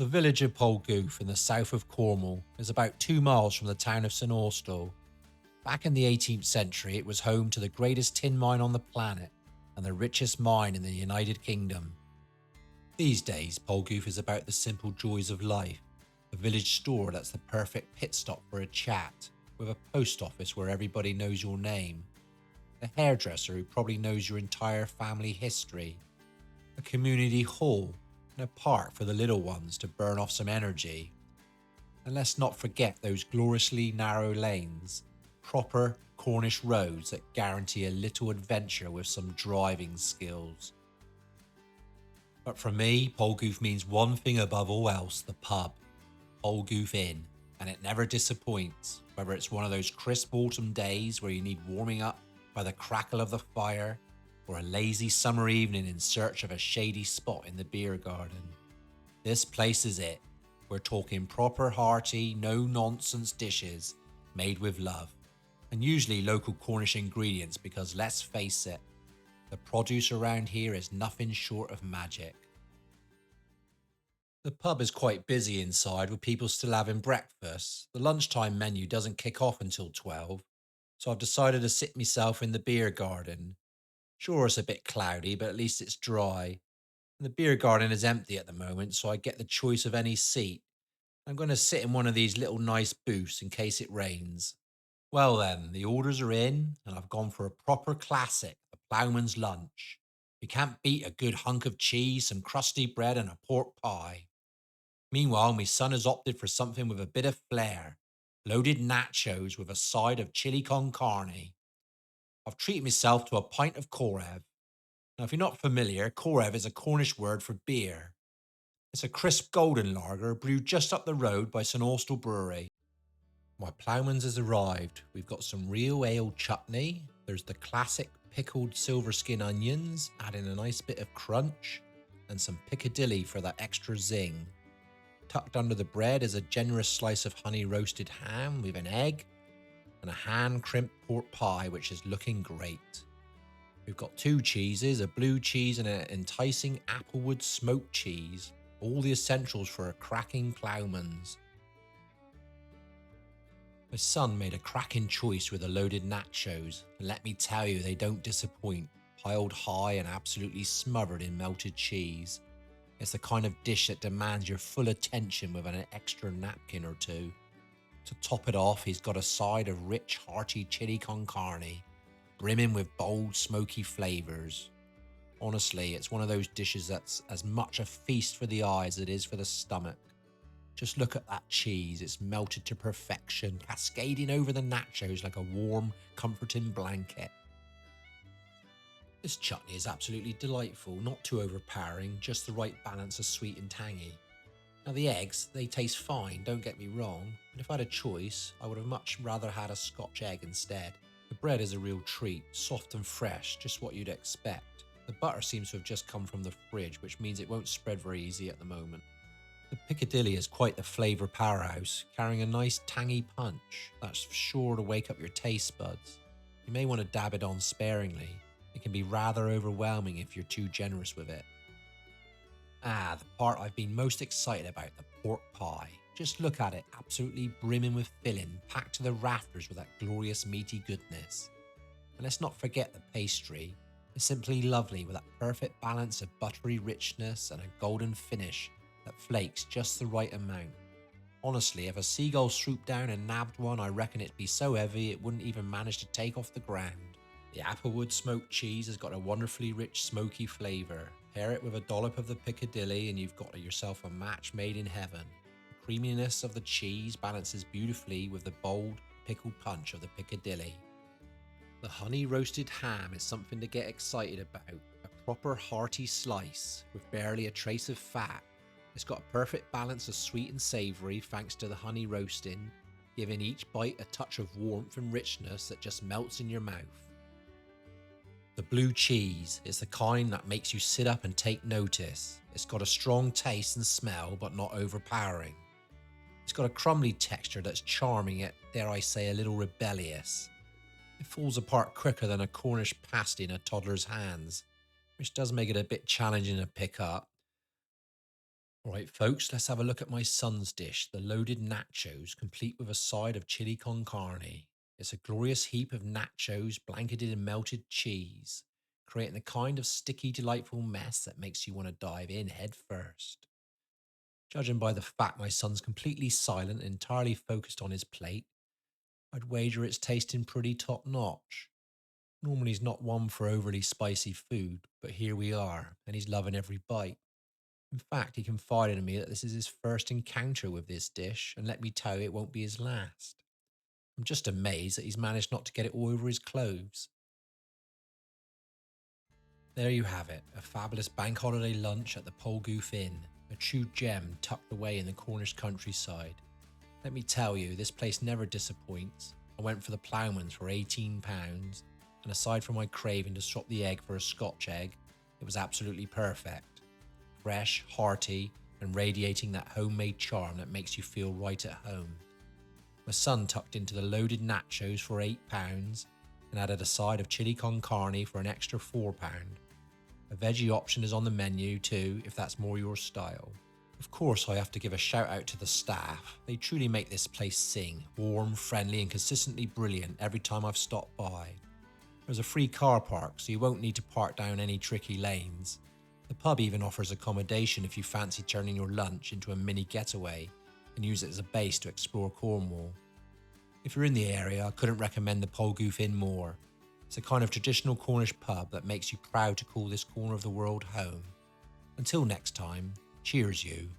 The village of Polgooth in the south of Cornwall is about 2 miles from the town of St Austell. Back in the 18th century, it was home to the greatest tin mine on the planet and the richest mine in the United Kingdom. These days, Polgooth is about the simple joys of life, a village store that's the perfect pit stop for a chat, with a post office where everybody knows your name, a hairdresser who probably knows your entire family history, a community hall, and a park for the little ones to burn off some energy. And let's not forget those gloriously narrow lanes, proper Cornish roads that guarantee a little adventure with some driving skills. But for me, Polgooth means one thing above all else: the pub, Polgooth Inn, and it never disappoints, whether it's one of those crisp autumn days where you need warming up by the crackle of the fire, or a lazy summer evening in search of a shady spot in the beer garden. This place is it. We're talking proper hearty, no-nonsense dishes made with love, and usually local Cornish ingredients because, let's face it, the produce around here is nothing short of magic. The pub is quite busy inside with people still having breakfast. The lunchtime menu doesn't kick off until 12, so I've decided to sit myself in the beer garden. Sure, it's a bit cloudy, but at least it's dry. And the beer garden is empty at the moment, so I get the choice of any seat. I'm going to sit in one of these little nice booths in case it rains. Well then, the orders are in, and I've gone for a proper classic, the Ploughman's lunch. You can't beat a good hunk of cheese, some crusty bread, and a pork pie. Meanwhile, my son has opted for something with a bit of flair: loaded nachos with a side of chili con carne. I've treated myself to a pint of Korev. Now, if you're not familiar, Korev is a Cornish word for beer. It's a crisp golden lager brewed just up the road by St Austell Brewery. My Ploughman's has arrived. We've got some real ale chutney. There's the classic pickled silver skin onions, adding a nice bit of crunch, and some piccadilly for that extra zing. Tucked under the bread is a generous slice of honey roasted ham with an egg, and a hand-crimped pork pie, which is looking great. We've got 2 cheeses, a blue cheese and an enticing Applewood smoked cheese, all the essentials for a cracking Ploughman's. My son made a cracking choice with the loaded nachos, and let me tell you, they don't disappoint, piled high and absolutely smothered in melted cheese. It's the kind of dish that demands your full attention with an extra napkin or two. To top it off, he's got a side of rich, hearty chili con carne, brimming with bold, smoky flavours. Honestly, it's one of those dishes that's as much a feast for the eyes as it is for the stomach. Just look at that cheese, it's melted to perfection, cascading over the nachos like a warm, comforting blanket. This chutney is absolutely delightful, not too overpowering, just the right balance of sweet and tangy. Now the eggs, they taste fine, don't get me wrong, but if I had a choice, I would have much rather had a Scotch egg instead. The bread is a real treat, soft and fresh, just what you'd expect. The butter seems to have just come from the fridge, which means it won't spread very easy at the moment. The piccadilly is quite the flavour powerhouse, carrying a nice tangy punch that's sure to wake up your taste buds. You may want to dab it on sparingly. It can be rather overwhelming if you're too generous with it. The part I've been most excited about, the pork pie. Just look at it, absolutely brimming with filling, packed to the rafters with that glorious meaty goodness. And let's not forget the pastry. It's simply lovely with that perfect balance of buttery richness and a golden finish that flakes just the right amount. Honestly, if a seagull swooped down and nabbed one, I reckon it'd be so heavy it wouldn't even manage to take off the ground. The Applewood smoked cheese has got a wonderfully rich smoky flavour. Pair it with a dollop of the piccadilly and you've got yourself a match made in heaven. The creaminess of the cheese balances beautifully with the bold, pickled punch of the piccadilly. The honey roasted ham is something to get excited about. A proper hearty slice with barely a trace of fat. It's got a perfect balance of sweet and savoury thanks to the honey roasting, giving each bite a touch of warmth and richness that just melts in your mouth. The blue cheese is the kind that makes you sit up and take notice. It's got a strong taste and smell, but not overpowering. It's got a crumbly texture that's charming yet, dare I say, a little rebellious. It falls apart quicker than a Cornish pasty in a toddler's hands, which does make it a bit challenging to pick up. Alright folks, let's have a look at my son's dish, the loaded nachos, complete with a side of chili con carne. It's a glorious heap of nachos blanketed in melted cheese, creating the kind of sticky, delightful mess that makes you want to dive in head first. Judging by the fact my son's completely silent and entirely focused on his plate, I'd wager it's tasting pretty top notch. Normally he's not one for overly spicy food, but here we are, and he's loving every bite. In fact, he confided in me that this is his first encounter with this dish, and let me tell you, it won't be his last. I'm just amazed that he's managed not to get it all over his clothes. There you have it, a fabulous bank holiday lunch at the Polgooth Inn, a true gem tucked away in the Cornish countryside. Let me tell you, this place never disappoints. I went for the Ploughman's for £18, and aside from my craving to swap the egg for a Scotch egg, it was absolutely perfect. Fresh, hearty, and radiating that homemade charm that makes you feel right at home. My son tucked into the loaded nachos for £8 and added a side of chili con carne for an extra £4. A veggie option is on the menu too, if that's more your style. Of course, I have to give a shout out to the staff. They truly make this place sing, warm, friendly, and consistently brilliant every time I've stopped by. There's a free car park, so you won't need to park down any tricky lanes. The pub even offers accommodation if you fancy turning your lunch into a mini getaway and use it as a base to explore Cornwall. If you're in the area, I couldn't recommend the Polgooth Inn more. It's a kind of traditional Cornish pub that makes you proud to call this corner of the world home. Until next time, cheers you.